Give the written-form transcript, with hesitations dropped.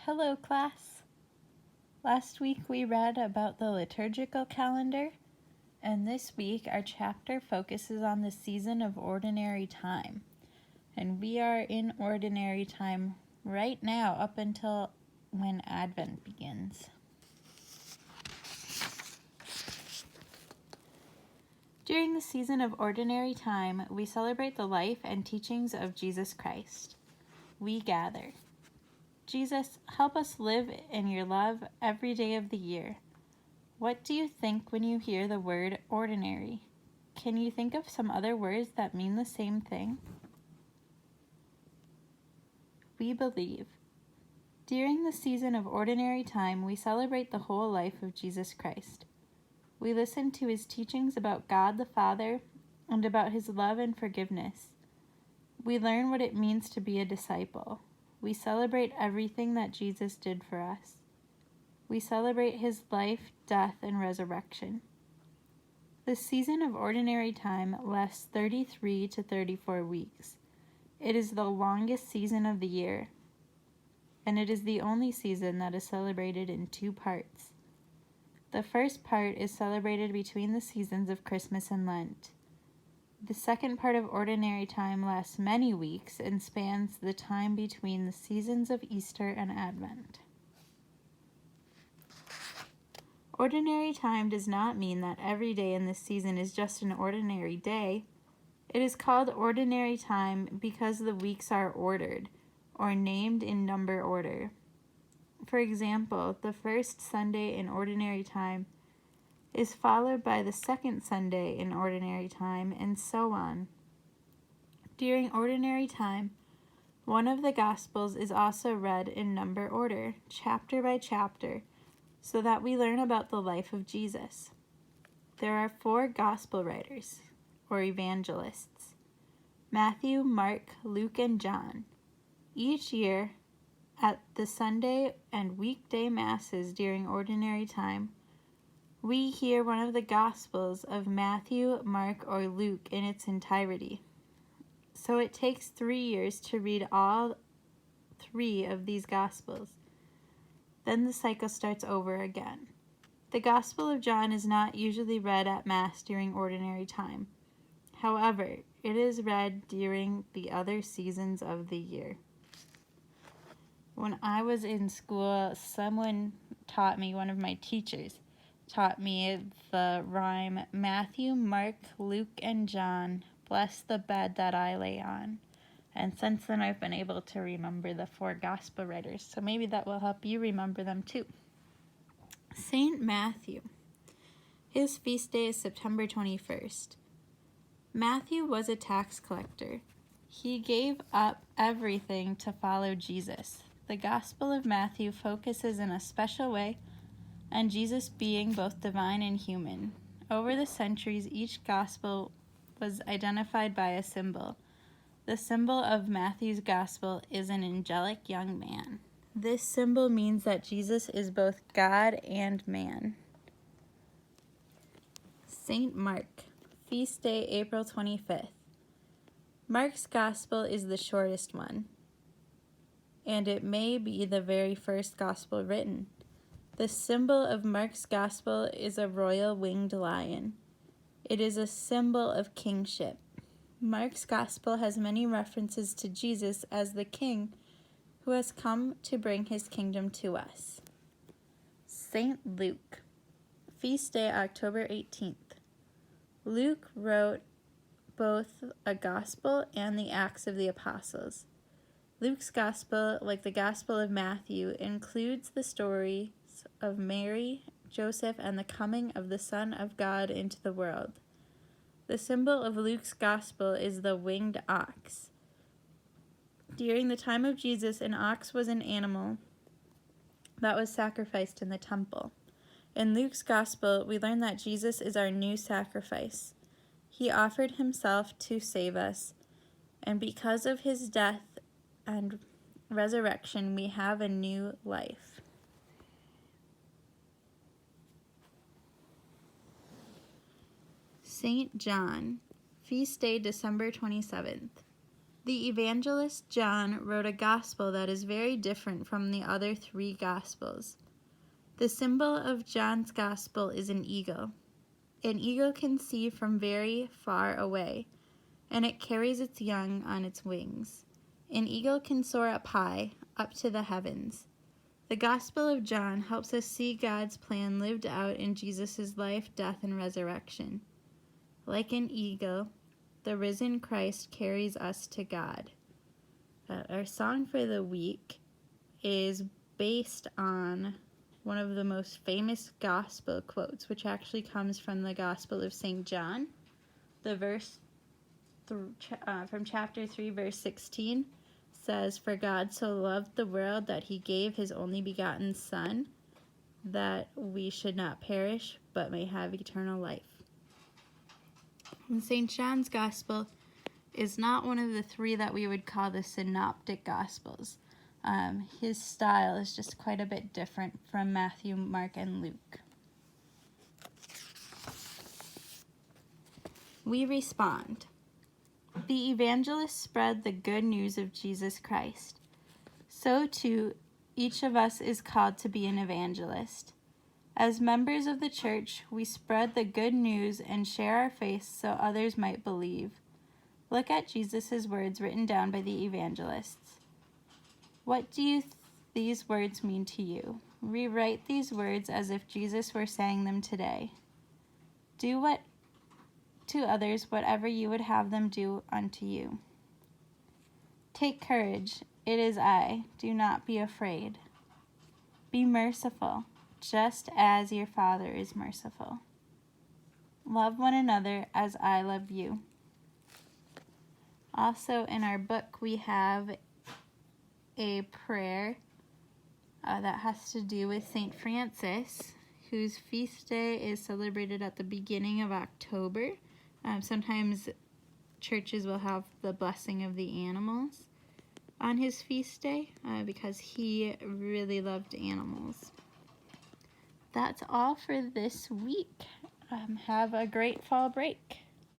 Hello, class. Last week we read about the liturgical calendar, and this week our chapter focuses on the season of ordinary time. And we are in ordinary time right now up until when Advent begins. During the season of ordinary time, we celebrate the life and teachings of Jesus Christ. We gather. Jesus, help us live in your love every day of the year. What do you think when you hear the word ordinary? Can you think of some other words that mean the same thing? We believe. During the season of ordinary time, we celebrate the whole life of Jesus Christ. We listen to his teachings about God the Father and about his love and forgiveness. We learn what it means to be a disciple. We celebrate everything that Jesus did for us. We celebrate his life, death, and resurrection. The season of ordinary time lasts 33 to 34 weeks. It is the longest season of the year, and it is the only season that is celebrated in two parts. The first part is celebrated between the seasons of Christmas and Lent. The second part of ordinary time lasts many weeks and spans the time between the seasons of Easter and Advent. Ordinary time does not mean that every day in this season is just an ordinary day. It is called ordinary time because the weeks are ordered, or named in number order. For example, the first Sunday in ordinary time is followed by the second Sunday in ordinary time, and so on. During ordinary time, one of the Gospels is also read in number order, chapter by chapter, so that we learn about the life of Jesus. There are 4 Gospel writers, or evangelists: Matthew, Mark, Luke, and John. Each year, at the Sunday and weekday Masses during ordinary time, we hear one of the Gospels of Matthew, Mark, or Luke in its entirety. So it takes 3 years to read all 3 of these Gospels. Then the cycle starts over again. The Gospel of John is not usually read at Mass during ordinary time. However, it is read during the other seasons of the year. When I was in school, someone taught me, one of my teachers taught me the rhyme, Matthew, Mark, Luke, and John, bless the bed that I lay on. And since then I've been able to remember the 4 Gospel writers, so maybe that will help you remember them too. Saint Matthew. His feast day is September 21st. Matthew was a tax collector. He gave up everything to follow Jesus. The Gospel of Matthew focuses in a special way on Jesus being both divine and human. Over the centuries, each Gospel was identified by a symbol. The symbol of Matthew's Gospel is an angelic young man. This symbol means that Jesus is both God and man. Saint Mark, feast day April 25th. Mark's Gospel is the shortest one, and it may be the very first Gospel written. The symbol of Mark's Gospel is a royal winged lion. It is a symbol of kingship. Mark's Gospel has many references to Jesus as the King who has come to bring his kingdom to us. Saint Luke, feast day October 18th. Luke wrote both a Gospel and the Acts of the Apostles. Luke's Gospel, like the Gospel of Matthew, includes the stories of Mary, Joseph, and the coming of the Son of God into the world. The symbol of Luke's Gospel is the winged ox. During the time of Jesus, an ox was an animal that was sacrificed in the temple. In Luke's Gospel, we learn that Jesus is our new sacrifice. He offered himself to save us, and because of his death and resurrection, we have a new life. Saint John, feast day December 27th. The evangelist John wrote a gospel that is very different from the other 3 gospels. The symbol of John's gospel is an eagle. An eagle can see from very far away, and it carries its young on its wings. An eagle can soar up high, up to the heavens. The Gospel of John helps us see God's plan lived out in Jesus' life, death, and resurrection. Like an eagle, the risen Christ carries us to God. Our song for the week is based on one of the most famous gospel quotes, which actually comes from the Gospel of St. John. The verse from chapter 3, verse 16 says, "For God so loved the world that he gave his only begotten Son, that we should not perish, but may have eternal life." And St. John's Gospel is not one of the 3 that we would call the synoptic Gospels. His style is just quite a bit different from Matthew, Mark, and Luke. We respond. The evangelists spread the good news of Jesus Christ. So too, each of us is called to be an evangelist. As members of the church, we spread the good news and share our faith so others might believe. Look at Jesus' words written down by the evangelists. What do these words mean to you? Rewrite these words as if Jesus were saying them today. Do to others whatever you would have them do unto you. Take courage. It is I. Do not be afraid. Be merciful, just as your Father is merciful. Love one another as I love you. Also in our book we have a prayer that has to do with St. Francis, whose feast day is celebrated at the beginning of October. Sometimes churches will have the blessing of the animals on his feast day because he really loved animals. That's all for this week. Have a great fall break.